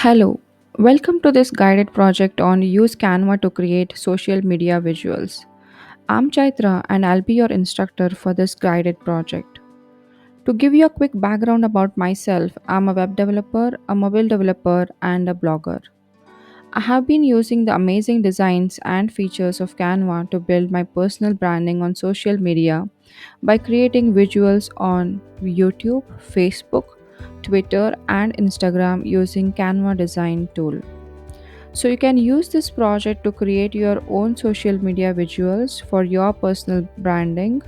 Hello, welcome to this guided project on use Canva to create social media visuals. I'm Chaitra and I'll be your instructor for this guided project. To give you a quick background about myself, I'm a web developer, a mobile developer, and a blogger. I have been using the amazing designs and features of Canva to build my personal branding on social media by creating visuals on YouTube, Facebook, Twitter, and Instagram using Canva design tool. So you can use this project to create your own social media visuals for your personal branding,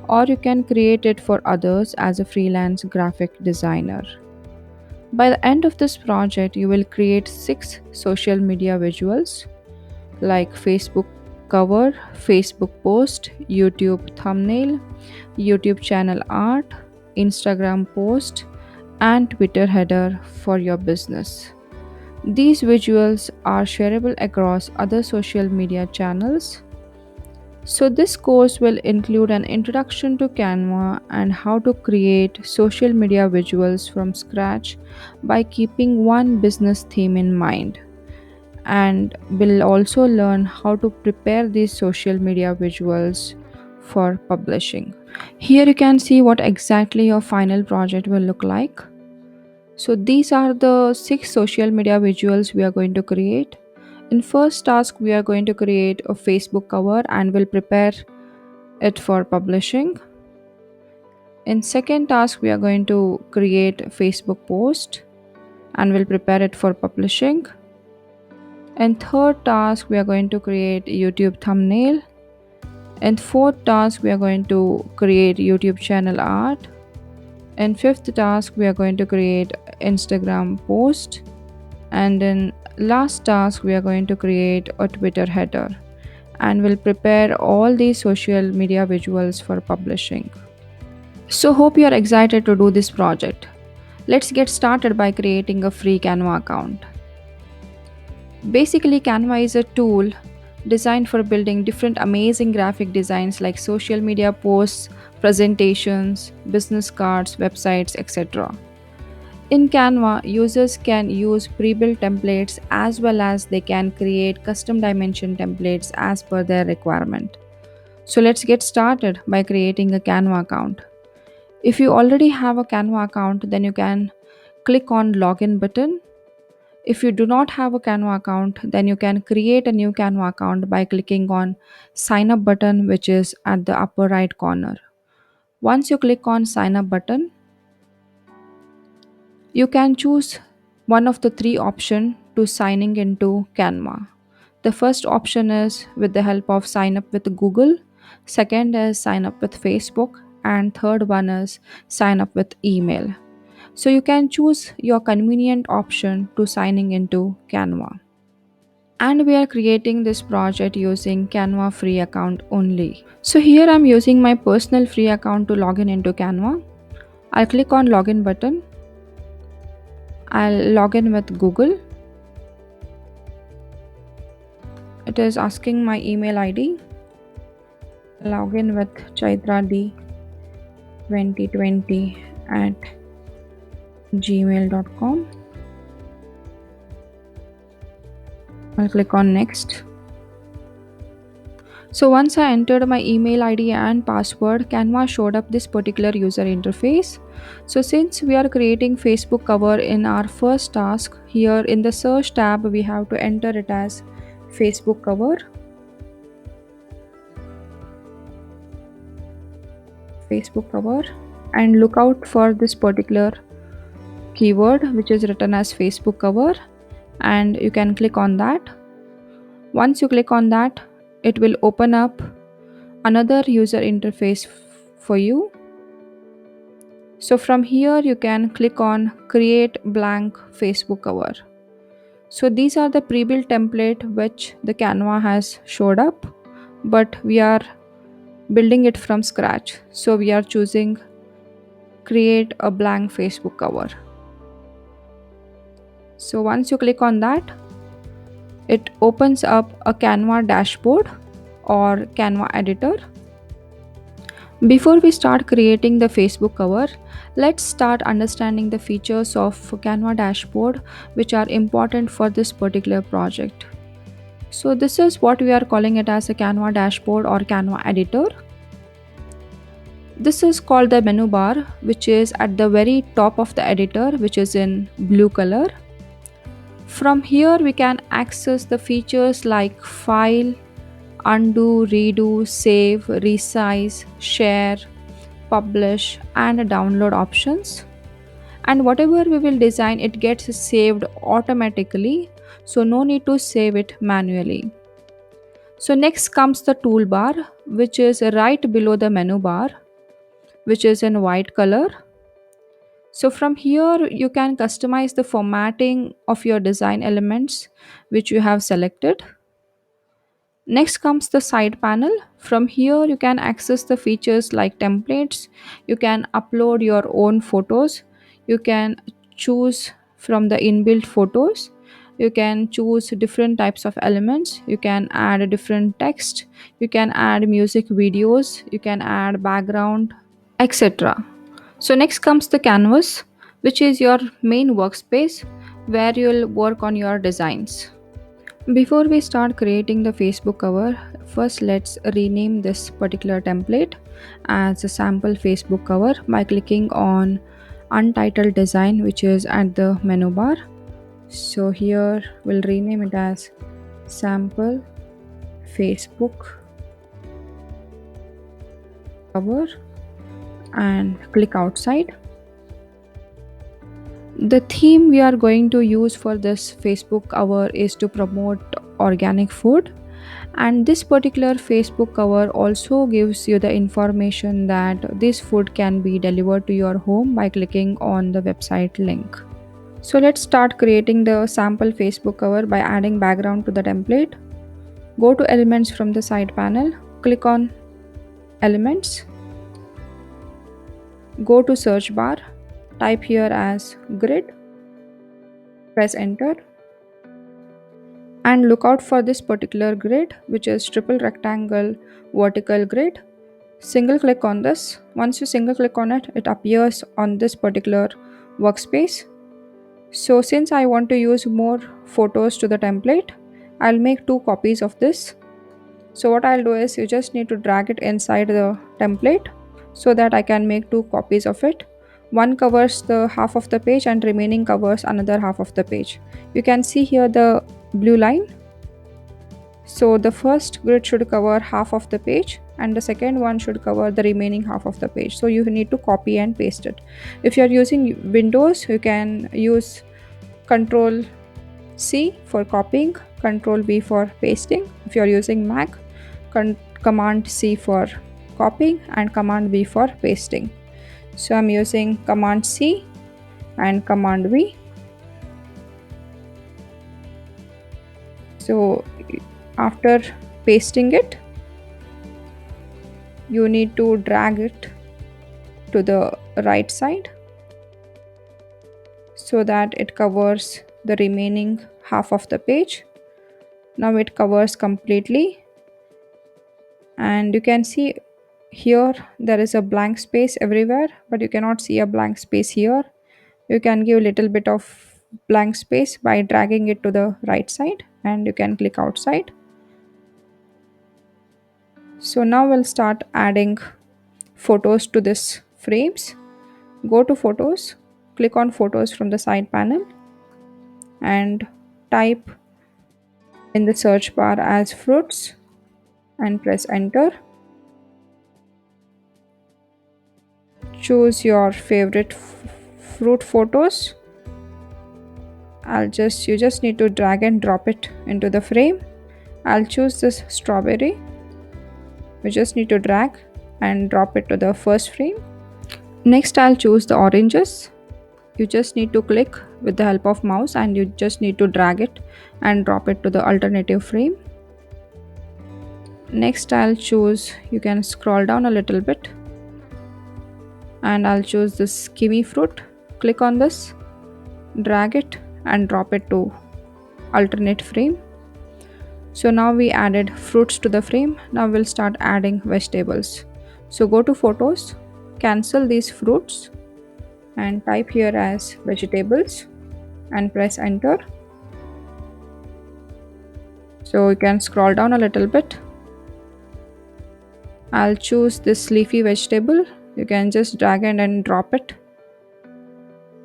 or you can create it for others as a freelance graphic designer. By the end of this project, you will create 6 social media visuals like Facebook cover, Facebook post, YouTube thumbnail, YouTube channel art, Instagram post, and Twitter header for your business. These visuals are shareable across other social media channels. So, this course will include an introduction to Canva and how to create social media visuals from scratch by keeping one business theme in mind. And we'll also learn how to prepare these social media visuals for publishing. Here you can see what exactly your final project will look like. So these are the 6 social media visuals we are going to create. In first task, we are going to create a Facebook cover and will prepare it for publishing. In second task, we are going to create a Facebook post and will prepare it for publishing. In third task, we are going to create YouTube thumbnail. In fourth task, we are going to create YouTube channel art. In fifth task, we are going to create Instagram post. And in last task, we are going to create a Twitter header and will prepare all these social media visuals for publishing. So hope you are excited to do this project. Let's get started by creating a free Canva account. Basically, Canva is a tool designed for building different amazing graphic designs like social media posts, presentations, business cards, websites, etc. In Canva, users can use pre-built templates as well as they can create custom dimension templates as per their requirement. So let's get started by creating a Canva account. If you already have a Canva account, then you can click on login button. If you do not have a Canva account, then you can create a new Canva account by clicking on sign up button, which is at the upper right corner. Once you click on sign up button, you can choose one of the three options to signing into Canva. The first option is with the help of sign up with Google, second is sign up with Facebook, and third one is sign up with email. So you can choose your convenient option to signing into Canva. And we are creating this project using Canva free account only. So here I'm using my personal free account to log in into Canva. I'll click on login button. I'll log in with Google. It is asking my email ID. Login with Chaitra D2020 at gmail.com. I'll click on next. So once I entered my email ID and password, Canva showed up this particular user interface. So since we are creating Facebook cover in our first task, here in the search tab we have to enter it as Facebook cover. Facebook cover, and look out for this particular keyword which is written as Facebook cover, and you can click on that. Once you click on that, it will open up another user interface for you. So from here you can click on create blank Facebook cover. So these are the pre-built template which the Canva has showed up, but we are building it from scratch. So we are choosing create a blank Facebook cover. So once you click on that, it opens up a Canva dashboard or Canva editor. Before we start creating the Facebook cover, let's start understanding the features of Canva dashboard which are important for this particular project. So this is what we are calling it as a Canva dashboard or Canva editor. This is called the menu bar, which is at the very top of the editor, which is in blue color. From here we can access the features like file, undo, redo, save, resize, share, publish and download options. And whatever we will design, it gets saved automatically, so no need to save it manually. So next comes the toolbar, which is right below the menu bar, which is in white color. So from here you can customize the formatting of your design elements which you have selected. Next comes the side panel. From here you can access the features like templates. You can upload your own photos. You can choose from the inbuilt photos. You can choose different types of elements. You can add a different text. You can add music videos. You can add background, etc. So next comes the canvas, which is your main workspace where you'll work on your designs. Before we start creating the Facebook cover, first let's rename this particular template as a sample Facebook cover by clicking on untitled design, which is at the menu bar. So here we'll rename it as sample Facebook cover and click outside. The theme we are going to use for this Facebook cover is to promote organic food, and this particular Facebook cover also gives you the information that this food can be delivered to your home by clicking on the website link. So let's start creating the sample Facebook cover by adding background to the template. Go to elements from the side panel, click on elements, go to search bar, type here as grid, press enter, and look out for this particular grid, which is triple rectangle vertical grid. Single click on this. Once you single click on it, it appears on this particular workspace. So since I want to use more photos to the template, I'll make two copies of this. So what I'll do is you just need to drag it inside the template so that I can make two copies of it. One covers the half of the page and remaining covers another half of the page. You can see here the blue line. So the first grid should cover half of the page and the second one should cover the remaining half of the page. So you need to copy and paste it. If you are using Windows, you can use Control C for copying, Control V for pasting. If you are using Mac, Command C for copying and Command V for pasting. So I'm using Command C and Command V. So after pasting it, you need to drag it to the right side so that it covers the remaining half of the page. Now it covers completely, and you can see here there is a blank space everywhere, but you cannot see a blank space here. You can give a little bit of blank space by dragging it to the right side, and you can click outside. So now we'll start adding photos to this frames. Go to photos, click on photos from the side panel and type in the search bar as fruits and press enter. Choose your favorite fruit photos. You just need to drag and drop it into the frame. I'll choose this strawberry. You just need to drag and drop it to the first frame. Next I'll choose the oranges. You just need to click with the help of mouse and you just need to drag it and drop it to the alternative frame. Next I'll choose, you can scroll down a little bit, and I'll choose this kiwi fruit. Click on this, drag it and drop it to alternate frame. So now we added fruits to the frame. Now we'll start adding vegetables. So go to photos, cancel these fruits, and type here as vegetables and press enter. So you can scroll down a little bit. I'll choose this leafy vegetable. You can just drag and drop it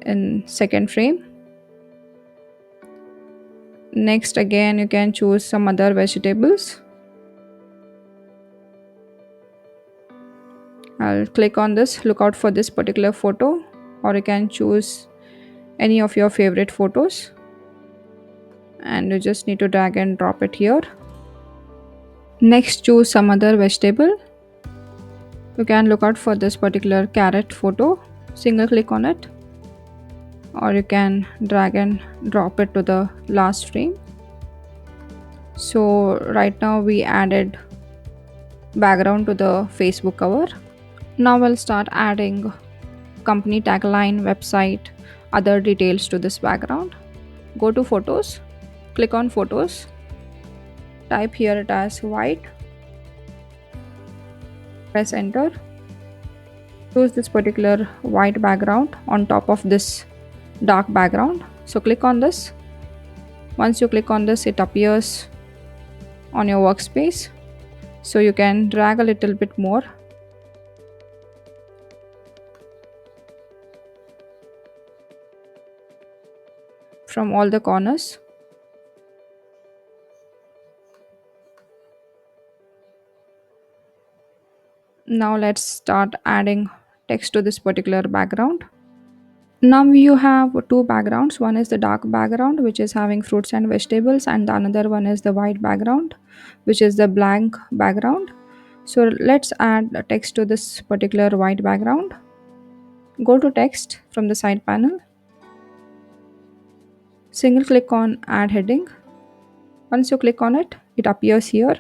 in second frame. Next, again, you can choose some other vegetables. I'll click on this, look out for this particular photo, or you can choose any of your favorite photos, and you just need to drag and drop it here. Next, choose some other vegetable. You can look out for this particular carrot photo, single click on it, or you can drag and drop it to the last frame. So right now we added background to the Facebook cover. Now we'll start adding company tagline, website, other details to this background. Go to photos, click on photos, type here it as white, press enter. Choose this particular white background on top of this dark background. So click on this. Once you click on this, it appears on your workspace. So you can drag a little bit more. From all the corners. Now let's start adding text to this particular background. Now you have two backgrounds. One is the dark background, which is having fruits and vegetables, and the another one is the white background, which is the blank background. So let's add the text to this particular white background. Go to text from the side panel. Single click on add heading. Once you click on it, it appears here.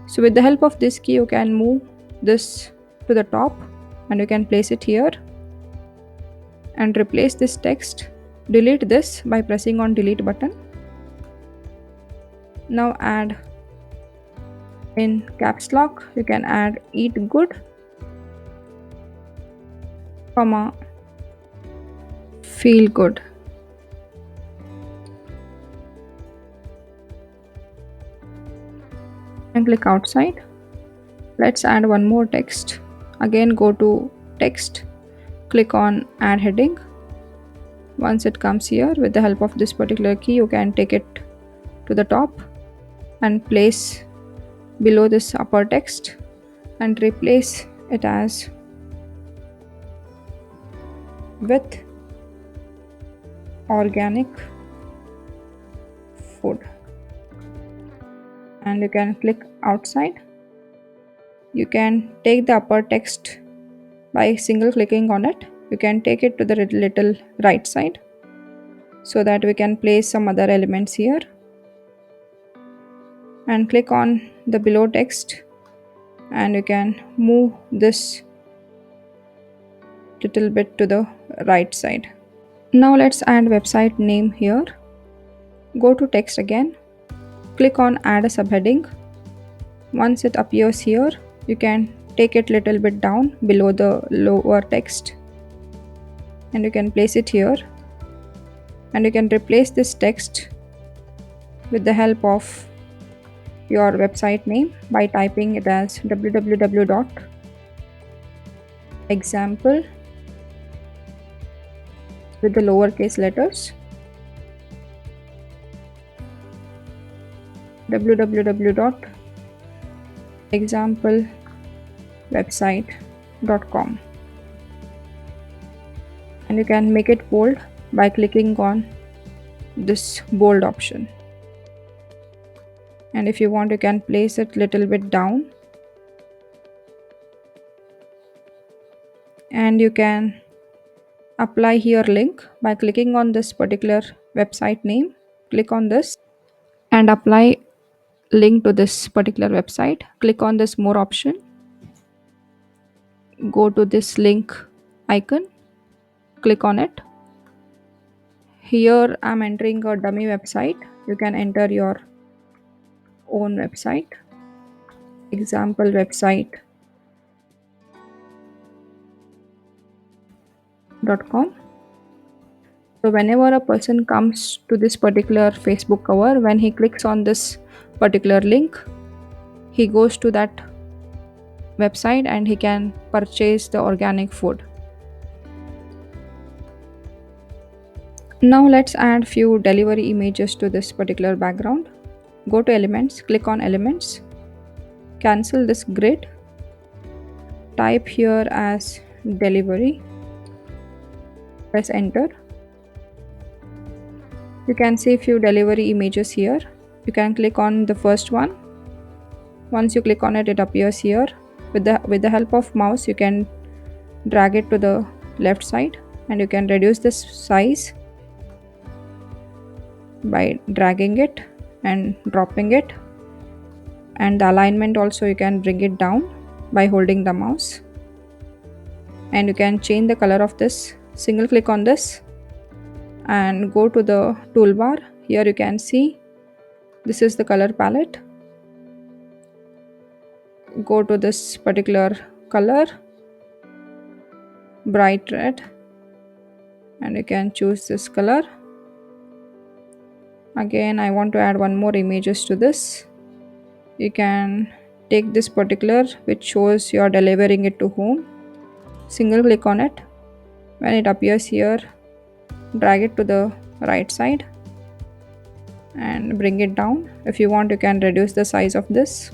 So with the help of this key, you can move this to the top and you can place it here and replace this text. Delete this by pressing on delete button. Now add in caps lock, you can add eat good, comma, feel good. And click outside. Let's add one more text. Again, go to text, click on add heading. Once it comes here, with the help of this particular key, you can take it to the top and place below this upper text and replace it as with organic food. And you can click outside. You can take the upper text by single clicking on it. You can take it to the little right side so that we can place some other elements here, and click on the below text and you can move this little bit to the right side. Now let's add website name here. Go to text again, click on add a subheading. Once it appears here, you can take it little bit down below the lower text and you can place it here, and you can replace this text with the help of your website name by typing it as www.example with the lowercase letters www.examplewebsite.com, and you can make it bold by clicking on this bold option, and if you want you can place it little bit down, and you can apply here link by clicking on this particular website name. Click on this and apply link to this particular website. Click on this more option, go to this link icon, click on it. Here I'm entering a dummy website. You can enter your own website, example website .com. So whenever a person comes to this particular Facebook cover, when he clicks on this particular link, he goes to that website and he can purchase the organic food. Now let's add few delivery images to this particular background. Go to elements, click on elements, cancel this grid, type here as delivery, press enter. You can see few delivery images here. You can click on the first one. Once you click on it, it appears here. With the help of mouse, you can drag it to the left side and you can reduce this size by dragging it and dropping it, and the alignment also you can bring it down by holding the mouse, and you can change the color of this. Single click on this and go to the toolbar. Here you can see this is the color palette. Go to this particular color, bright red, and you can choose this color. Again, I want to add one more images to this. You can take this particular which shows you are delivering it to whom. Single click on it. When it appears here, drag it to the right side and bring it down. If you want, you can reduce the size of this.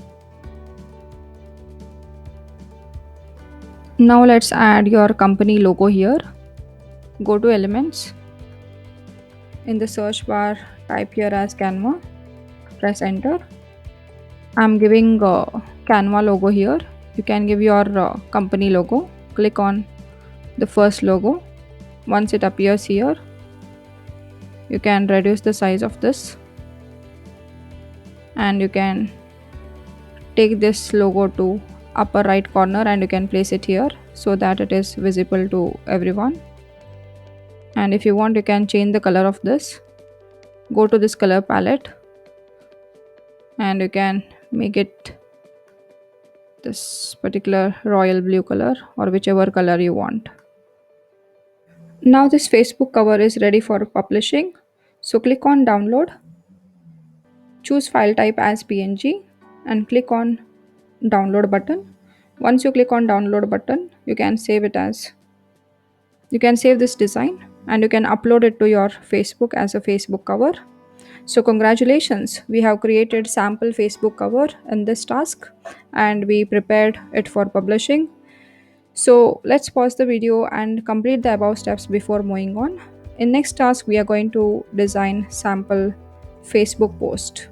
Now let's add your company logo here. Go to elements. In the search bar, type here as Canva. Press enter. I'm giving Canva logo here. You can give your company logo. Click on the first logo. Once it appears here, you can reduce the size of this, and you can take this logo to upper right corner and you can place it here so that it is visible to everyone. And if you want, you can change the color of this. Go to this color palette and you can make it this particular royal blue color or whichever color you want. Now this Facebook cover is ready for publishing. So click on download, choose file type as PNG and click on download button. Once you click on download button, you can save this design and you can upload it to your Facebook as a Facebook cover. So congratulations, we have created sample Facebook cover in this task and we prepared it for publishing. So let's pause the video and complete the above steps before moving on. In next task, we are going to design sample Facebook post.